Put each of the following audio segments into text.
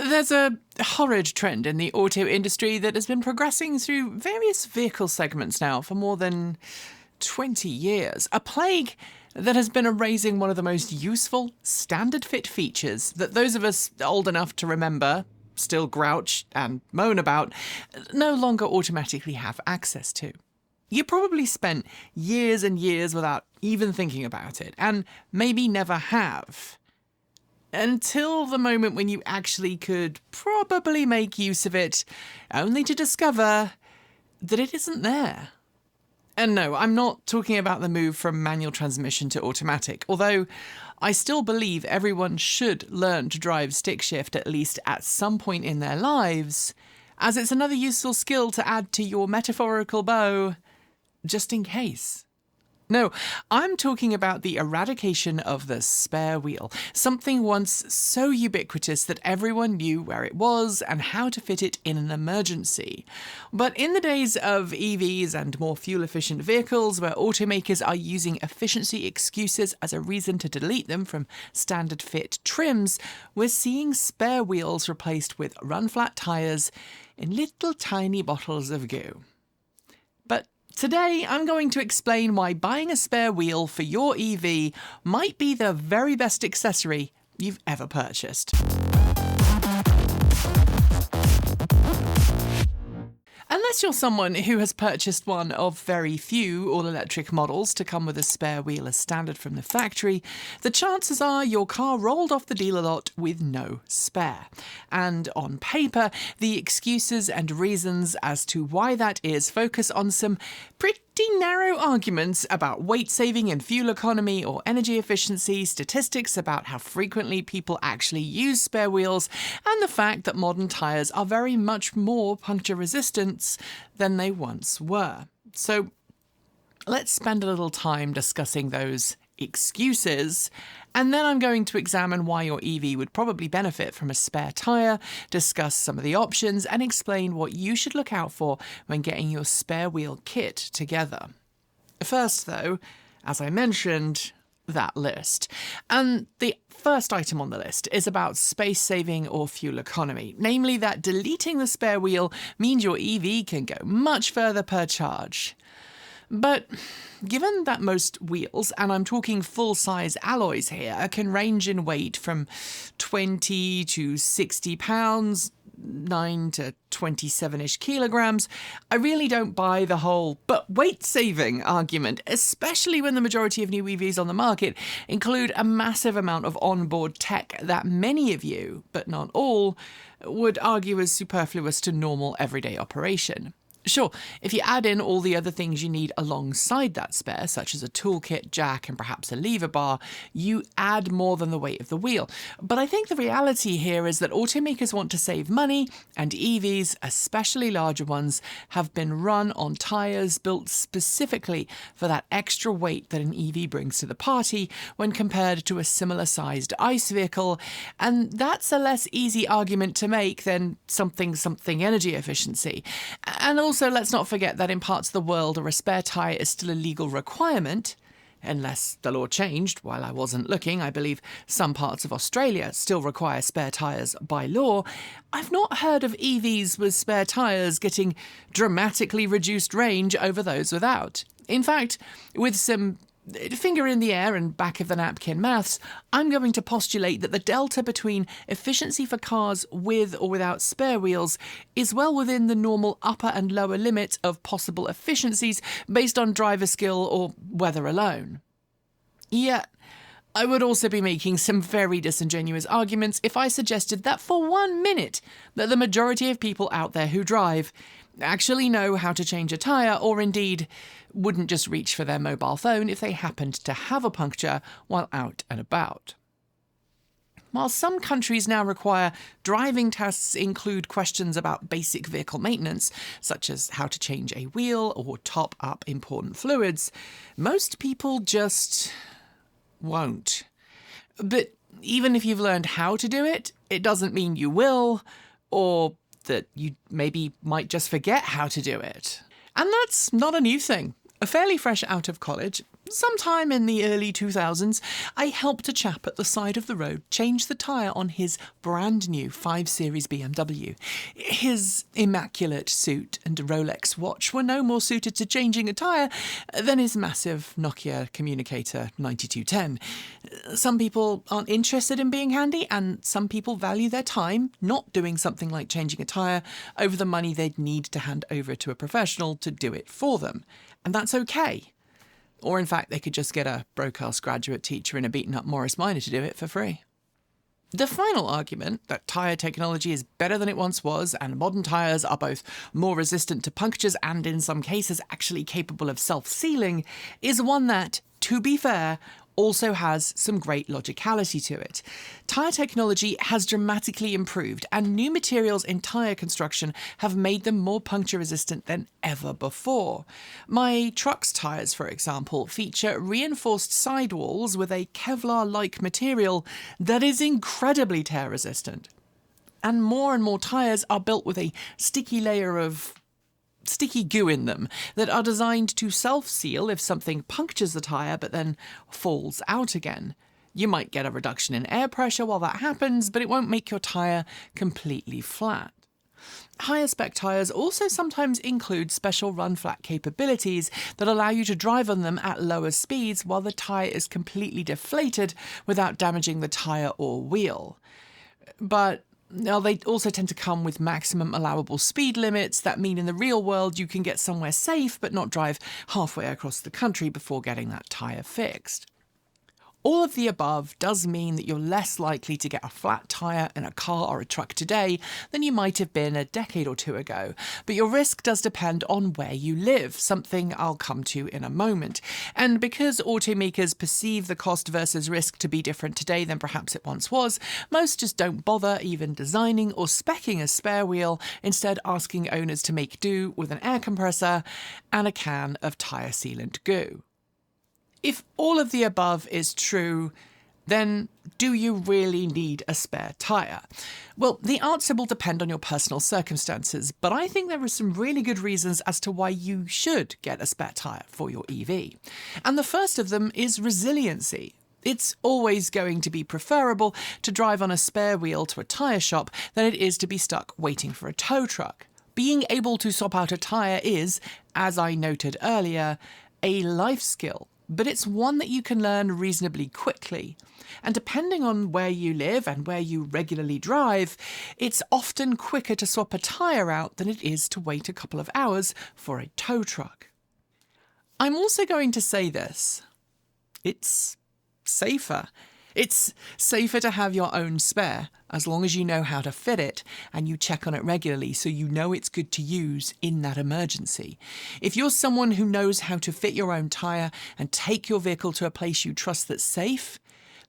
There's a horrid trend in the auto industry that has been progressing through various vehicle segments now for more than 20 years. A plague that has been erasing one of the most useful standard fit features that those of us old enough to remember, still grouch and moan about, no longer automatically have access to. You probably spent years and years without even thinking about it, and maybe never have. Until the moment when you actually could probably make use of it, only to discover that it isn't there. And no, I'm not talking about the move from manual transmission to automatic, although I still believe everyone should learn to drive stick shift at least at some point in their lives, as it's another useful skill to add to your metaphorical bow, just in case. No, I'm talking about the eradication of the spare wheel, something once so ubiquitous that everyone knew where it was and how to fit it in an emergency. But in the days of EVs and more fuel-efficient vehicles, where automakers are using efficiency excuses as a reason to delete them from standard fit trims, we're seeing spare wheels replaced with run-flat tyres in little tiny bottles of goo. But today, I'm going to explain why buying a spare wheel for your EV might be the very best accessory you've ever purchased. Unless you're someone who has purchased one of very few all-electric models to come with a spare wheel as standard from the factory, the chances are your car rolled off the dealer lot with no spare. And on paper, the excuses and reasons as to why that is focus on some pretty narrow arguments about weight saving and fuel economy or energy efficiency, statistics about how frequently people actually use spare wheels, and the fact that modern tyres are very much more puncture resistant than they once were. So let's spend a little time discussing those excuses, and then I'm going to examine why your EV would probably benefit from a spare tyre, discuss some of the options, and explain what you should look out for when getting your spare wheel kit together. First, though, as I mentioned, that list. And the first item on the list is about space saving or fuel economy, namely that deleting the spare wheel means your EV can go much further per charge. But given that most wheels, and I'm talking full-size alloys here, can range in weight from 20 to 60 pounds, 9 to 27-ish kilograms, I really don't buy the whole but weight-saving argument, especially when the majority of new EVs on the market include a massive amount of onboard tech that many of you, but not all, would argue is superfluous to normal everyday operation. Sure, if you add in all the other things you need alongside that spare, such as a toolkit, jack, and perhaps a lever bar, you add more than the weight of the wheel. But I think the reality here is that automakers want to save money, and EVs, especially larger ones, have been run on tyres built specifically for that extra weight that an EV brings to the party when compared to a similar-sized ICE vehicle, and that's a less easy argument to make than something energy efficiency. And also, let's not forget that in parts of the world where a spare tyre is still a legal requirement, unless the law changed while I wasn't looking. I believe some parts of Australia still require spare tyres by law. I've not heard of EVs with spare tyres getting dramatically reduced range over those without. In fact, with some finger in the air and back of the napkin maths, I'm going to postulate that the delta between efficiency for cars with or without spare wheels is well within the normal upper and lower limit of possible efficiencies based on driver skill or weather alone. Yet, I would also be making some very disingenuous arguments if I suggested that for 1 minute that the majority of people out there who drive actually know how to change a tyre, or indeed wouldn't just reach for their mobile phone if they happened to have a puncture while out and about. While some countries now require driving tests include questions about basic vehicle maintenance, such as how to change a wheel or top up important fluids, most people just won't. But even if you've learned how to do it, it doesn't mean you will, or that you maybe might just forget how to do it. And that's not a new thing. Fairly fresh out of college, Sometime in the early 2000s, I helped a chap at the side of the road change the tyre on his brand new 5 Series BMW. His immaculate suit and Rolex watch were no more suited to changing a tyre than his massive Nokia communicator 9210. Some people aren't interested in being handy, and some people value their time not doing something like changing a tyre over the money they'd need to hand over to a professional to do it for them. And that's okay. Or in fact, they could just get a broke-ass graduate teacher in a beaten-up Morris Minor to do it for free. The final argument, that tyre technology is better than it once was and modern tyres are both more resistant to punctures and in some cases actually capable of self-sealing, is one that, to be fair, also has some great logicality to it. Tyre technology has dramatically improved, and new materials in tyre construction have made them more puncture resistant than ever before. My truck's tyres, for example, feature reinforced sidewalls with a Kevlar-like material that is incredibly tear resistant. And more tyres are built with a sticky layer of sticky goo in them that are designed to self-seal if something punctures the tyre but then falls out again. You might get a reduction in air pressure while that happens, but it won't make your tyre completely flat. Higher spec tyres also sometimes include special run-flat capabilities that allow you to drive on them at lower speeds while the tyre is completely deflated without damaging the tyre or wheel. But now, they also tend to come with maximum allowable speed limits that mean in the real world you can get somewhere safe but not drive halfway across the country before getting that tyre fixed. All of the above does mean that you're less likely to get a flat tyre in a car or a truck today than you might have been a decade or two ago, but your risk does depend on where you live, something I'll come to in a moment. And because automakers perceive the cost versus risk to be different today than perhaps it once was, most just don't bother even designing or speccing a spare wheel, instead asking owners to make do with an air compressor and a can of tyre sealant goo. If all of the above is true, then do you really need a spare tyre? Well, the answer will depend on your personal circumstances, but I think there are some really good reasons as to why you should get a spare tyre for your EV. And the first of them is resiliency. It's always going to be preferable to drive on a spare wheel to a tyre shop than it is to be stuck waiting for a tow truck. Being able to swap out a tyre is, as I noted earlier, a life skill. But it's one that you can learn reasonably quickly. And depending on where you live and where you regularly drive, it's often quicker to swap a tyre out than it is to wait a couple of hours for a tow truck. I'm also going to say this. It's safer. It's safer to have your own spare, as long as you know how to fit it and you check on it regularly so you know it's good to use in that emergency. If you're someone who knows how to fit your own tyre and take your vehicle to a place you trust that's safe,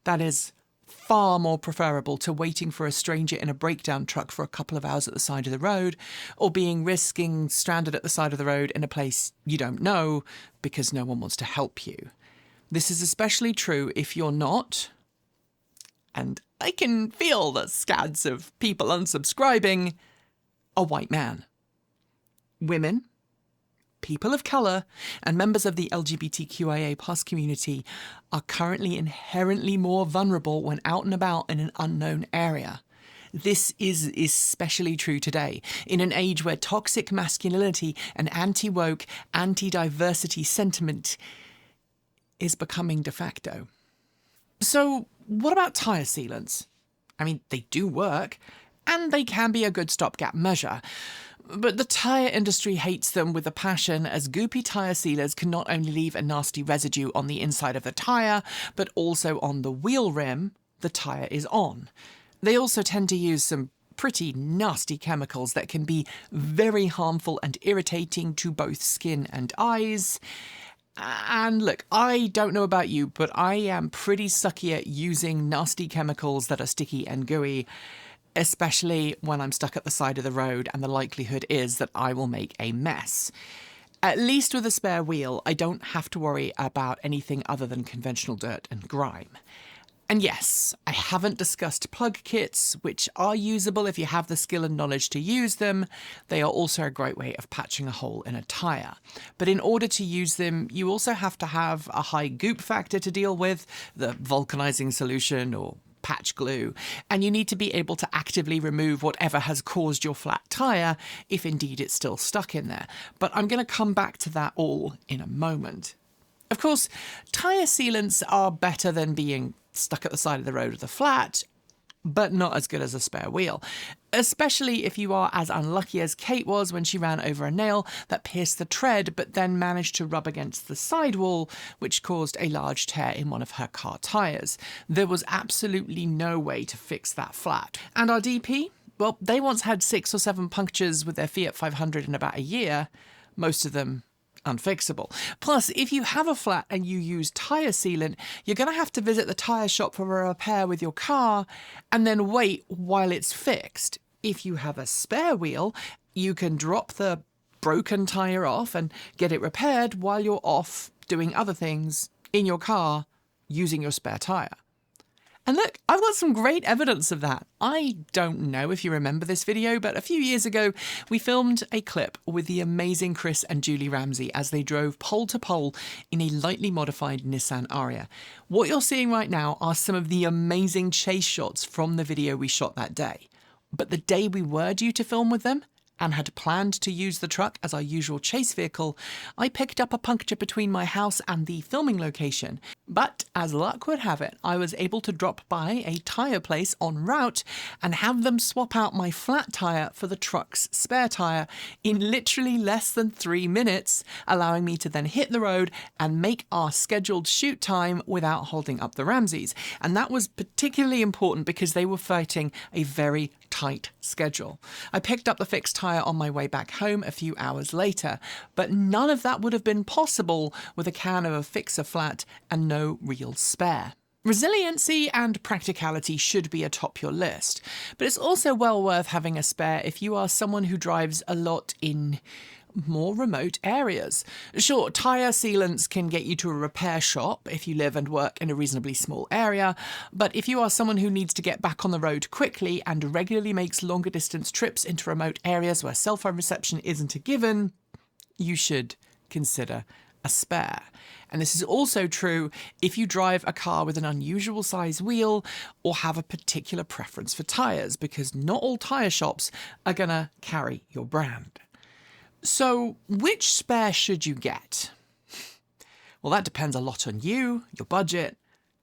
that is far more preferable to waiting for a stranger in a breakdown truck for a couple of hours at the side of the road, or risking stranded at the side of the road in a place you don't know because no one wants to help you. This is especially true if you're not, and I can feel the scads of people unsubscribing, a white man. Women, people of colour, and members of the LGBTQIA+ community are currently inherently more vulnerable when out and about in an unknown area. This is especially true today, in an age where toxic masculinity and anti-woke, anti-diversity sentiment is becoming de facto. So, what about tyre sealants? I mean, they do work, and they can be a good stopgap measure. But the tyre industry hates them with a passion, as goopy tyre sealers can not only leave a nasty residue on the inside of the tyre, but also on the wheel rim the tyre is on. They also tend to use some pretty nasty chemicals that can be very harmful and irritating to both skin and eyes. And look, I don't know about you, but I am pretty sucky at using nasty chemicals that are sticky and gooey, especially when I'm stuck at the side of the road and the likelihood is that I will make a mess. At least with a spare wheel, I don't have to worry about anything other than conventional dirt and grime. And yes, I haven't discussed plug kits, which are usable if you have the skill and knowledge to use them. They are also a great way of patching a hole in a tyre. But in order to use them, you also have to have a high goop factor to deal with, the vulcanizing solution or patch glue, and you need to be able to actively remove whatever has caused your flat tyre, if indeed it's still stuck in there. But I'm going to come back to that all in a moment. Of course, tyre sealants are better than being stuck at the side of the road with a flat, but not as good as a spare wheel, especially if you are as unlucky as Kate was when she ran over a nail that pierced the tread but then managed to rub against the sidewall, which caused a large tear in one of her car tyres. There was absolutely no way to fix that flat. And our DP? Well, they once had 6 or 7 punctures with their Fiat 500 in about a year, most of them unfixable. Plus, if you have a flat and you use tyre sealant, you're going to have to visit the tyre shop for a repair with your car and then wait while it's fixed. If you have a spare wheel, you can drop the broken tyre off and get it repaired while you're off doing other things in your car using your spare tyre. And look, I've got some great evidence of that. I don't know if you remember this video, but a few years ago, we filmed a clip with the amazing Chris and Julie Ramsey as they drove pole to pole in a lightly modified Nissan Ariya. What you're seeing right now are some of the amazing chase shots from the video we shot that day. But the day we were due to film with them, and had planned to use the truck as our usual chase vehicle, I picked up a puncture between my house and the filming location. But as luck would have it, I was able to drop by a tyre place en route and have them swap out my flat tyre for the truck's spare tyre in literally less than 3 minutes, allowing me to then hit the road and make our scheduled shoot time without holding up the Ramseys. And that was particularly important because they were fighting a very tight schedule. I picked up the fixed tyre on my way back home a few hours later, but none of that would have been possible with a can of a fixer flat and no real spare. Resiliency and practicality should be atop your list, but it's also well worth having a spare if you are someone who drives a lot in more remote areas. Sure, tyre sealants can get you to a repair shop if you live and work in a reasonably small area, but if you are someone who needs to get back on the road quickly and regularly makes longer distance trips into remote areas where cell phone reception isn't a given, you should consider a spare. And this is also true if you drive a car with an unusual size wheel or have a particular preference for tyres, because not all tyre shops are going to carry your brand. So, which spare should you get? Well, that depends a lot on you, your budget,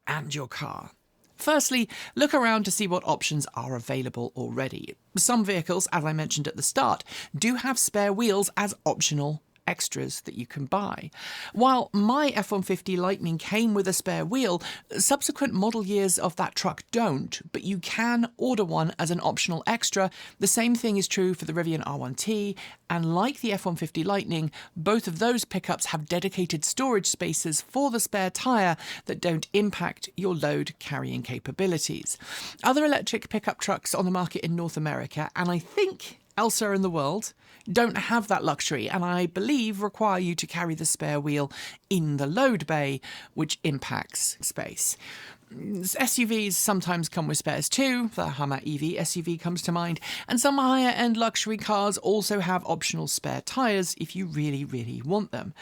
and your car. Firstly, look around to see what options are available already. Some vehicles, as I mentioned at the start, do have spare wheels as optional extras that you can buy. While my F-150 Lightning came with a spare wheel, subsequent model years of that truck don't, but you can order one as an optional extra. The same thing is true for the Rivian R1T, and like the F-150 Lightning, both of those pickups have dedicated storage spaces for the spare tyre that don't impact your load carrying capabilities. Other electric pickup trucks on the market in North America, and I think elsewhere in the world, don't have that luxury, and I believe require you to carry the spare wheel in the load bay, which impacts space. SUVs sometimes come with spares too. The Hummer EV SUV comes to mind, and some higher-end luxury cars also have optional spare tyres if you really, really want them.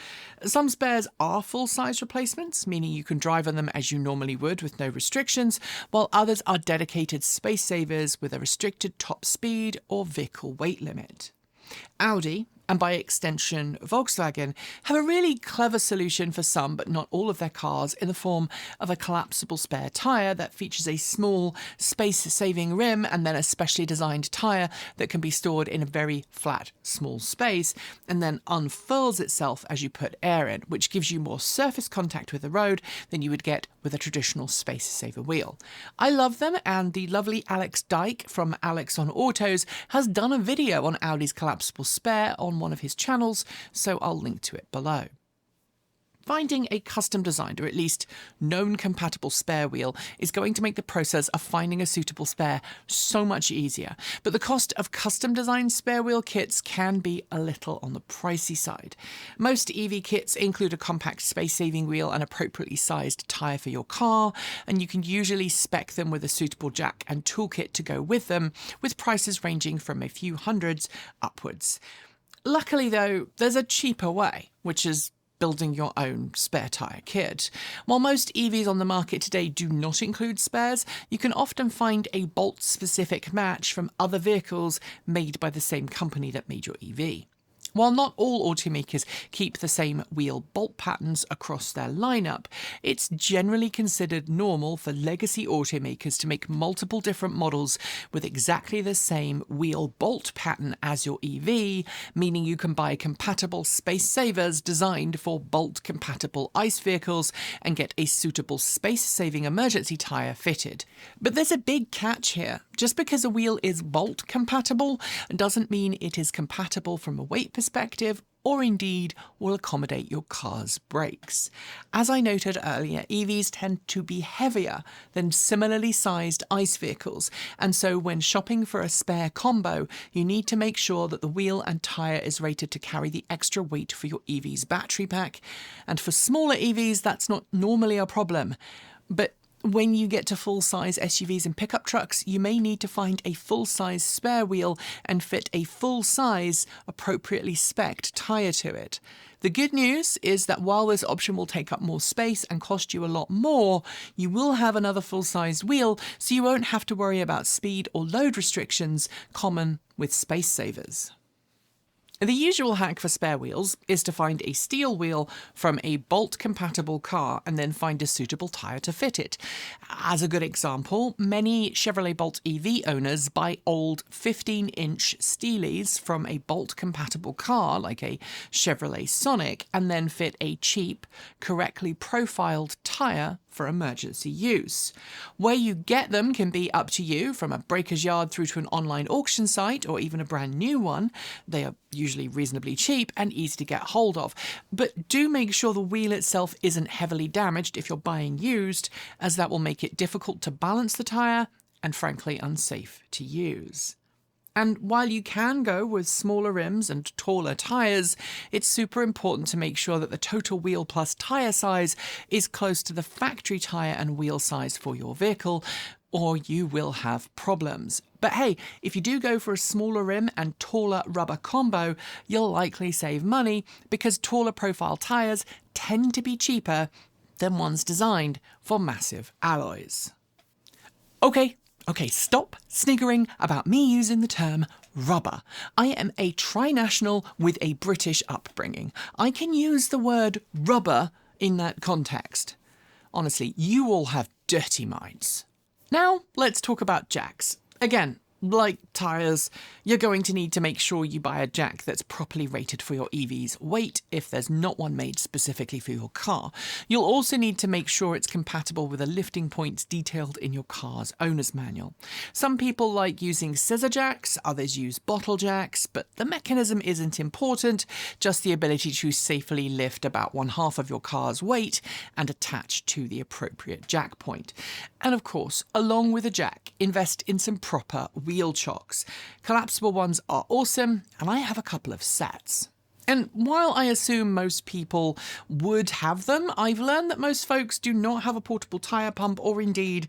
Some spares are full-size replacements, meaning you can drive on them as you normally would with no restrictions, while others are dedicated space savers with a restricted top speed or vehicle weight limit. Audi, and by extension Volkswagen, have a really clever solution for some but not all of their cars in the form of a collapsible spare tyre that features a small space-saving rim and then a specially designed tyre that can be stored in a very flat, small space and then unfurls itself as you put air in, which gives you more surface contact with the road than you would get with a traditional space-saver wheel. I love them, and the lovely Alex Dyke from Alex on Autos has done a video on Audi's collapsible spare on one of his channels, so I'll link to it below. finding a custom designed or at least known compatible spare wheel is going to make the process of finding a suitable spare so much easier. But the cost of custom designed spare wheel kits can be a little on the pricey side. Most EV kits include a compact space-saving wheel and appropriately sized tyre for your car, and you can usually spec them with a suitable jack and toolkit to go with them, with prices ranging from a few hundreds upwards. Luckily though, there's a cheaper way, which is building your own spare tyre kit. While most EVs on the market today do not include spares, you can often find a bolt-specific match from other vehicles made by the same company that made your EV. While not all automakers keep the same wheel bolt patterns across their lineup, it's generally considered normal for legacy automakers to make multiple different models with exactly the same wheel bolt pattern as your EV, meaning you can buy compatible space savers designed for bolt-compatible ICE vehicles and get a suitable space-saving emergency tyre fitted. But there's a big catch here. Just because a wheel is bolt compatible doesn't mean it is compatible from a weight perspective or indeed will accommodate your car's brakes. As I noted earlier, EVs tend to be heavier than similarly sized ICE vehicles, and so when shopping for a spare combo, you need to make sure that the wheel and tyre is rated to carry the extra weight for your EV's battery pack. And for smaller EVs, that's not normally a problem. But when you get to full-size SUVs and pickup trucks, you may need to find a full-size spare wheel and fit a full-size, appropriately spec'd tyre to it. The good news is that while this option will take up more space and cost you a lot more, you will have another full-size wheel, so you won't have to worry about speed or load restrictions common with space savers. The usual hack for spare wheels is to find a steel wheel from a bolt-compatible car and then find a suitable tyre to fit it. As a good example, many Chevrolet Bolt EV owners buy old 15-inch steelies from a bolt-compatible car like a Chevrolet Sonic and then fit a cheap, correctly profiled tyre for emergency use. Where you get them can be up to you, from a breaker's yard through to an online auction site or even a brand new one. They are usually reasonably cheap and easy to get hold of. But do make sure the wheel itself isn't heavily damaged if you're buying used, as that will make it difficult to balance the tyre and frankly unsafe to use. And while you can go with smaller rims and taller tyres, it's super important to make sure that the total wheel plus tyre size is close to the factory tyre and wheel size for your vehicle, or you will have problems. But hey, if you do go for a smaller rim and taller rubber combo, you'll likely save money because taller profile tyres tend to be cheaper than ones designed for massive alloys. Okay, stop sniggering about me using the term rubber. I am a tri-national with a British upbringing. I can use the word rubber in that context. Honestly, you all have dirty minds. Now, let's talk about jacks. Again, like tyres, you're going to need to make sure you buy a jack that's properly rated for your EV's weight if there's not one made specifically for your car. You'll also need to make sure it's compatible with the lifting points detailed in your car's owner's manual. Some people like using scissor jacks, others use bottle jacks, but the mechanism isn't important, just the ability to safely lift about 1/2 of your car's weight and attach to the appropriate jack point. And of course, along with a jack, invest in some proper wheel chocks. Collapsible ones are awesome, and I have a couple of sets. And while I assume most people would have them, I've learned that most folks do not have a portable tyre pump or indeed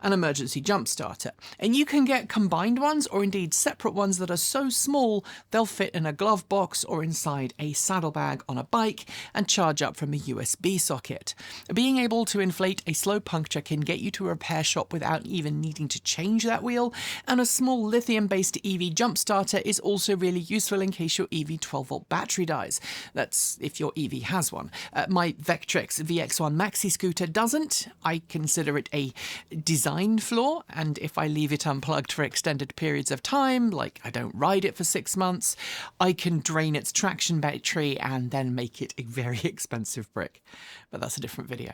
an emergency jump starter. And you can get combined ones or indeed separate ones that are so small they'll fit in a glove box or inside a saddlebag on a bike and charge up from a USB socket. Being able to inflate a slow puncture can get you to a repair shop without even needing to change that wheel, and a small lithium-based EV jump starter is also really useful in case your EV 12-volt battery dies. That's if your EV has one. My Vectrex VX1 Maxi scooter doesn't. I consider it a design flaw, and if I leave it unplugged for extended periods of time, like I don't ride it for 6 months, I can drain its traction battery and then make it a very expensive brick. But that's a different video.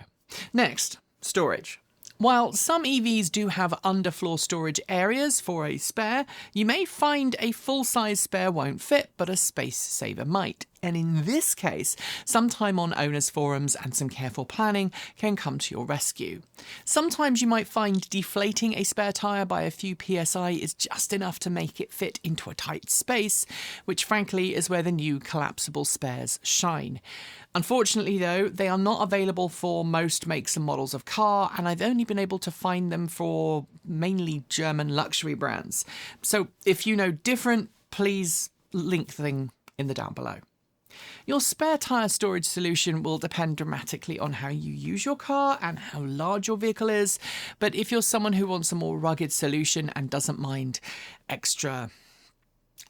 Next, storage. While some EVs do have underfloor storage areas for a spare, you may find a full-size spare won't fit, but a space saver might. And in this case, some time on owners' forums and some careful planning can come to your rescue. Sometimes you might find deflating a spare tyre by a few PSI is just enough to make it fit into a tight space, which frankly is where the new collapsible spares shine. Unfortunately though, they are not available for most makes and models of car, and I've only been able to find them for mainly German luxury brands. So if you know different, please link the thing in the down below. Your spare tyre storage solution will depend dramatically on how you use your car and how large your vehicle is, but if you're someone who wants a more rugged solution and doesn't mind extra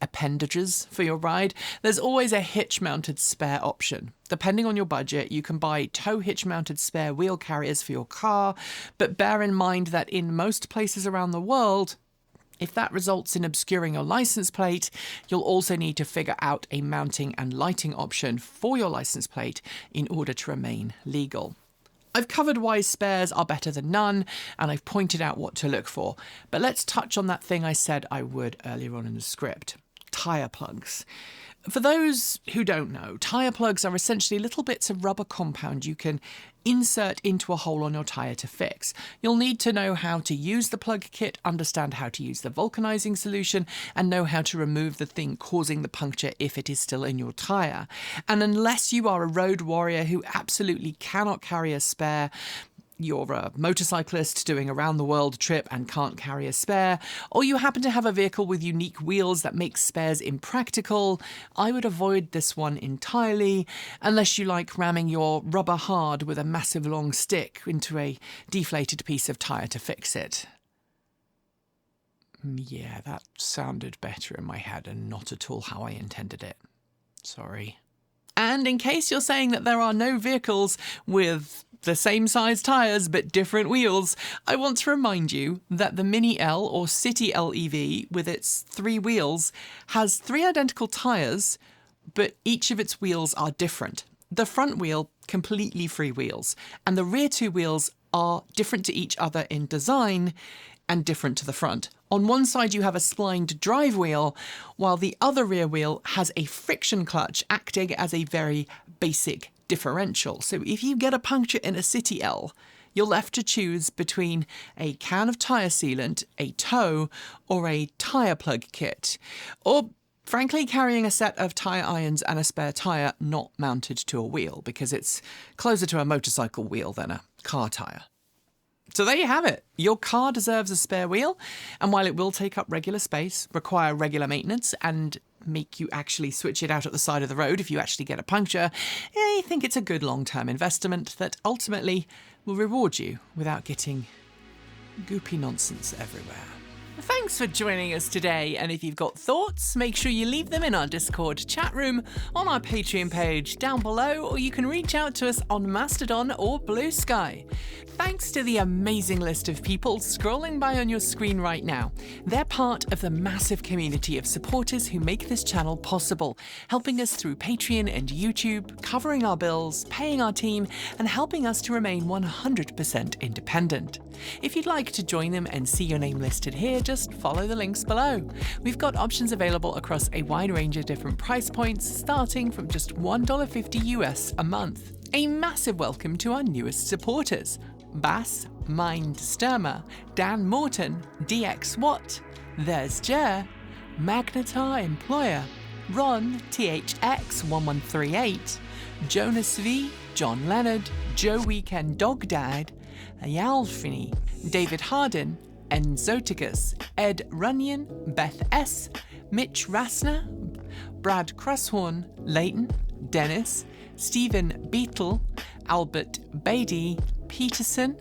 appendages for your ride, there's always a hitch-mounted spare option. Depending on your budget, you can buy tow hitch-mounted spare wheel carriers for your car, but bear in mind that in most places around the world, if that results in obscuring your license plate, you'll also need to figure out a mounting and lighting option for your license plate in order to remain legal. I've covered why spares are better than none, and I've pointed out what to look for, but let's touch on that thing I said I would earlier on in the script. Tyre plugs. For those who don't know, tyre plugs are essentially little bits of rubber compound you can insert into a hole on your tyre to fix. You'll need to know how to use the plug kit, understand how to use the vulcanizing solution, and know how to remove the thing causing the puncture if it is still in your tyre. And unless you are a road warrior who absolutely cannot carry a spare, you're a motorcyclist doing a round-the-world trip and can't carry a spare, or you happen to have a vehicle with unique wheels that makes spares impractical, I would avoid this one entirely, unless you like ramming your rubber hard with a massive long stick into a deflated piece of tyre to fix it. Yeah, that sounded better in my head and not at all how I intended it. Sorry. And in case you're saying that there are no vehicles with the same size tyres but different wheels, I want to remind you that the Mini L or City LEV with its 3 wheels has 3 identical tyres, but each of its wheels are different. The front wheel, completely free wheels, and the rear 2 wheels are different to each other in design and different to the front. On one side you have a splined drive wheel, while the other rear wheel has a friction clutch acting as a very basic differential. So if you get a puncture in a City L, you're left to choose between a can of tyre sealant, a tow, or a tyre plug kit. Or frankly, carrying a set of tyre irons and a spare tyre not mounted to a wheel, because it's closer to a motorcycle wheel than a car tyre. So there you have it. Your car deserves a spare wheel, and while it will take up regular space, require regular maintenance, and make you actually switch it out at the side of the road if you actually get a puncture, I think it's a good long-term investment that ultimately will reward you without getting goopy nonsense everywhere. Thanks for joining us today, and if you've got thoughts, make sure you leave them in our Discord chat room, on our Patreon page down below, or you can reach out to us on Mastodon or Blue Sky. Thanks to the amazing list of people scrolling by on your screen right now. They're part of the massive community of supporters who make this channel possible, helping us through Patreon and YouTube, covering our bills, paying our team, and helping us to remain 100% independent. If you'd like to join them and see your name listed here, just follow the links below. We've got options available across a wide range of different price points, starting from just $1.50 US a month. A massive welcome to our newest supporters: Bass, Mind Sturmer, Dan Morton, DX Watt, There's Jer, Magnetar Employer, Ron THX1138, Jonas V, John Leonard, Joe Weekend Dog Dad, Ayalfini, David Hardin, Enzoticus, Ed Runyon, Beth S, Mitch Rassner, Brad Crusshorn, Leighton, Dennis, Stephen Beetle, Albert Beatty, Peterson,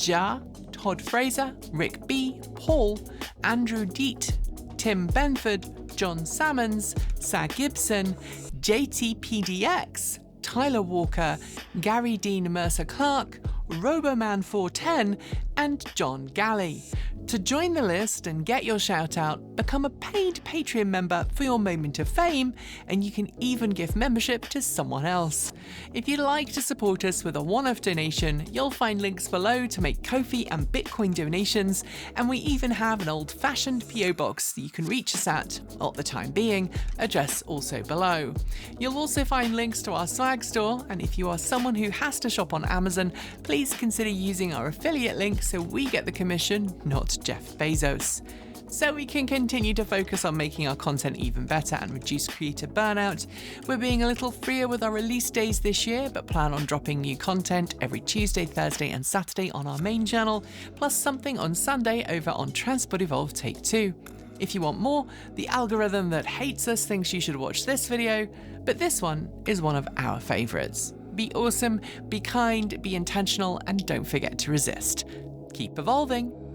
Ja, Todd Fraser, Rick B, Paul, Andrew Deet, Tim Benford, John Salmons, Sag Gibson, JTPDX, Tyler Walker, Gary Dean Mercer Clark, Roboman410, and John Galley. To join the list and get your shout out, become a paid Patreon member for your moment of fame, and you can even give membership to someone else. If you'd like to support us with a one-off donation, you'll find links below to make Ko-fi and Bitcoin donations, and we even have an old-fashioned PO box that you can reach us at the time being, address also below. You'll also find links to our swag store, and if you are someone who has to shop on Amazon, please consider using our affiliate link so we get the commission, not Jeff Bezos. So we can continue to focus on making our content even better and reduce creator burnout, we're being a little freer with our release days this year, but plan on dropping new content every Tuesday, Thursday and Saturday on our main channel, plus something on Sunday over on Transport Evolved Take 2. If you want more, the algorithm that hates us thinks you should watch this video, but this one is one of our favourites. Be awesome, be kind, be intentional, and don't forget to resist. Keep evolving!